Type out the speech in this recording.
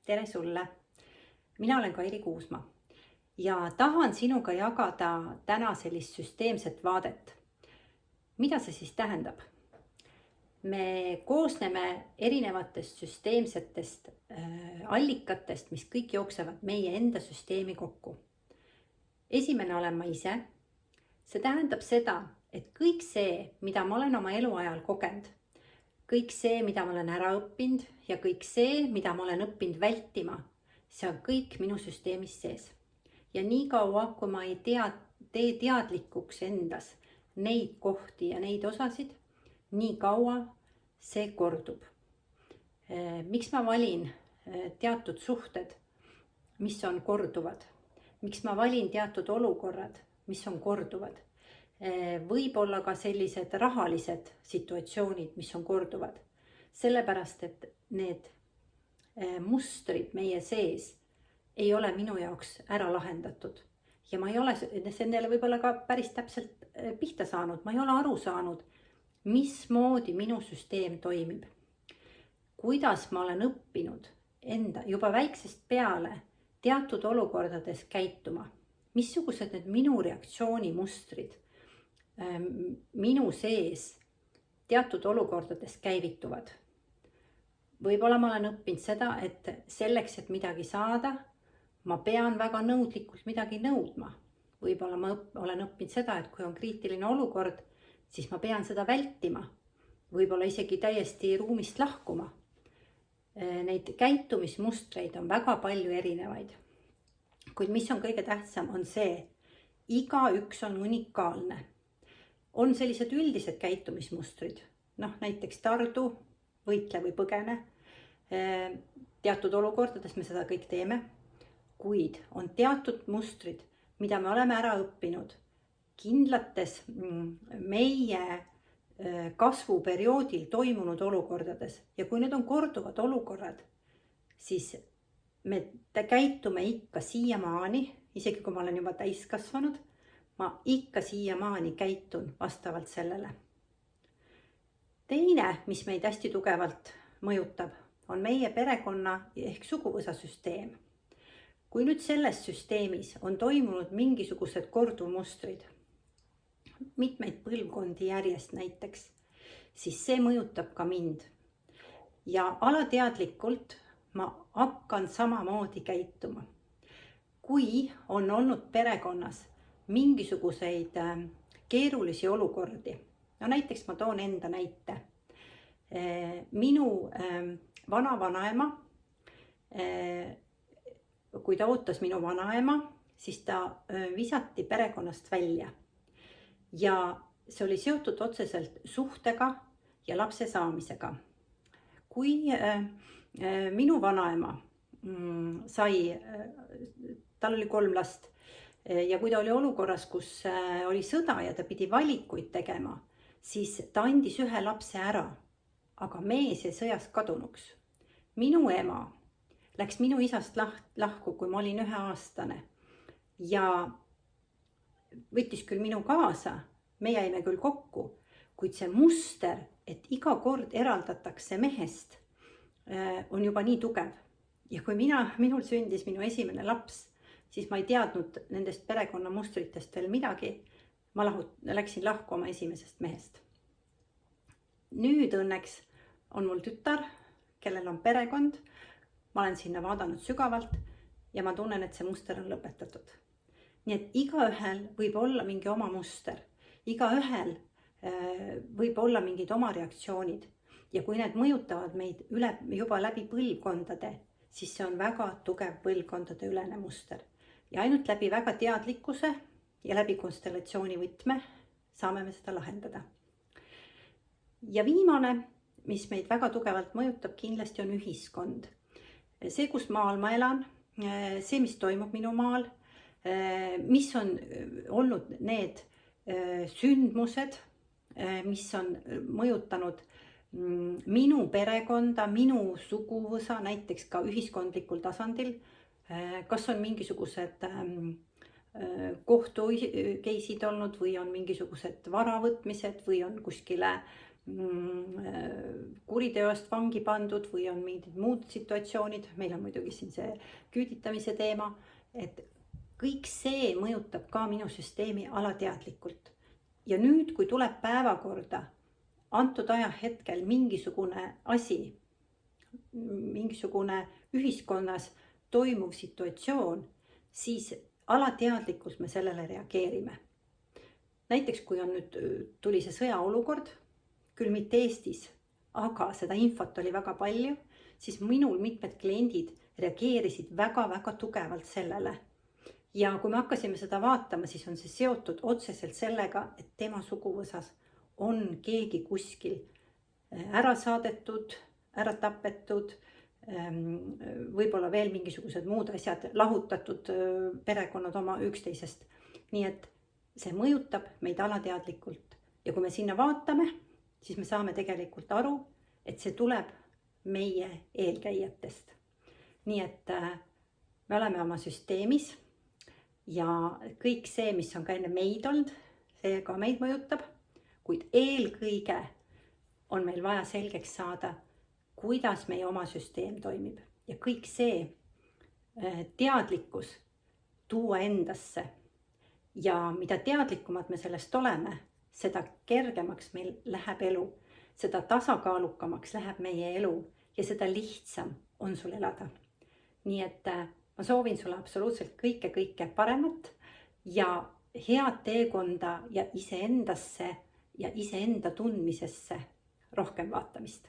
Tere sulle! Mina olen Kairi Kuusma ja tahan sinuga jagada täna sellist süsteemset vaadet. Mida see siis tähendab? Me koosneme erinevatest süsteemsetest allikatest, mis kõik jooksevad meie enda süsteemi kokku. Esimene olen ma ise. See tähendab seda, et kõik see, mida ma olen oma eluajal kogenud, kõik see, mida ma olen ära õppinud ja kõik see, mida ma olen õppinud vältima, see on kõik minu süsteemis sees. Ja nii kaua, kui ma ei tee teadlikuks endas neid kohti ja neid osasid, nii kaua see kordub. Miks ma valin teatud suhted, mis on korduvad? Miks ma valin teatud olukorrad, mis on korduvad? Võib-olla ka sellised rahalised situatsioonid, mis on korduvad. Sellepärast, et need mustrid meie sees ei ole minu jaoks ära lahendatud. Ja ma ei ole nendele võib-olla ka päris täpselt pihta saanud. Ma ei ole aru saanud, mismoodi minu süsteem toimib. Kuidas ma olen õppinud enda juba väiksest peale teatud olukordades käituma. Missugused need minu reaktsioonimustrid minu sees teatud olukordades käivituvad. Võib-olla ma olen õppinud seda, et selleks, et midagi saada, ma pean väga nõudlikult midagi nõudma. Võib-olla ma olen õppinud seda, et kui on kriitiline olukord, siis ma pean seda vältima. Võib-olla isegi täiesti ruumist lahkuma. Neid käitumismustreid on väga palju erinevaid. Kuid mis on kõige tähtsam, on see, igaüks on unikaalne. On sellised üldised käitumismustrid, näiteks tardu, võitle või põgene. Teatud olukordades me seda kõik teeme, kuid on teatud mustrid, mida me oleme ära õppinud kindlates meie kasvuperioodil toimunud olukordades. Ja kui need on korduvad olukorrad, siis me käitume ikka siiamaani, isegi kui ma olen juba täiskasvanud, ma ikka siiamaani käitun vastavalt sellele. Teine, mis meid hästi tugevalt mõjutab, on meie perekonna ehk suguvõsasüsteem. Kui nüüd selles süsteemis on toimunud mingisugused kordumustrid, mitmeid põlvkondi järjest näiteks, siis see mõjutab ka mind. Ja alateadlikult ma hakkan samamoodi käituma. Kui on olnud perekonnas mingisuguseid keerulisi olukordi. Näiteks ma toon enda näite. Minu vanavanaema, kui ta ootas minu vanaema, siis ta visati perekonnast välja. Ja see oli seotud otseselt suhtega ja lapse saamisega. Kui minu vanaema tal oli 3 last, ja kui ta oli olukorras, kus oli sõda ja ta pidi valikuid tegema, siis ta andis ühe lapse ära, aga mees jäi sõjast kadunuks. Minu ema läks minu isast lahku, kui ma olin 1-aastane ja võttis küll minu kaasa, me jäime küll kokku, kuid see muster, et iga kord eraldatakse mehest, on juba nii tugev. Ja kui minul sündis minu esimene laps, siis ma ei teadnud nendest perekonnamustritest veel midagi. Ma läksin lahku oma esimesest mehest. Nüüd õnneks on mul tütar, kellel on perekond. Ma olen sinna vaadanud sügavalt ja ma tunnen, et see muster on lõpetatud. Nii et igaühel võib olla mingi oma muster. Igaühel võib olla mingid oma reaktsioonid. Ja kui need mõjutavad meid juba läbi põlvkondade, siis see on väga tugev põlvkondade ülene muster. Ja ainult läbi väga teadlikkuse ja läbi konstellatsiooni võtme saame me seda lahendada. Ja viimane, mis meid väga tugevalt mõjutab, kindlasti on ühiskond. See, kus maal ma elan, see, mis toimub minu maal, mis on olnud need sündmused, mis on mõjutanud minu perekonda, minu suguvõsa, näiteks ka ühiskondlikul tasandil. Kas on mingisugused kohtukeisid olnud või on mingisugused varavõtmised või on kuskile kuriteost vangi pandud või on mingid muud situatsioonid, meil on muidugi siin see küüditamise teema, et kõik see mõjutab ka minu süsteemi alateadlikult. Ja nüüd, kui tuleb päevakorda antud ajahetkel mingisugune asi, mingisugune ühiskonnas toimuv situatsioon, siis alateadlikult me sellele reageerime. Näiteks kui on nüüd, tuli see sõjaolukord, küll mitte Eestis, aga seda infot oli väga palju, siis minul mitmed kliendid reageerisid väga-väga tugevalt sellele. Ja kui me hakkasime seda vaatama, siis on see seotud otseselt sellega, et tema suguvõsas on keegi kuskil ära saadetud, ära tapetud, võib-olla veel mingisugused muud asjad, lahutatud perekonnad oma üksteisest. Nii et see mõjutab meid alateadlikult. Ja kui me sinna vaatame, siis me saame tegelikult aru, et see tuleb meie eelkäijatest. Nii et me oleme oma süsteemis ja kõik see, mis on ka enne meid olnud, see ka meid mõjutab. Kuid eelkõige on meil vaja selgeks saada, kuidas meie oma süsteem toimib. Ja kõik see teadlikkus tuua endasse. Ja mida teadlikumad me sellest oleme, seda kergemaks meil läheb elu. Seda tasakaalukamaks läheb meie elu ja seda lihtsam on sul elada. Nii et ma soovin sulle absoluutselt kõike paremat ja head teekonda ja iseendasse ja iseenda tundmisesse rohkem vaatamist.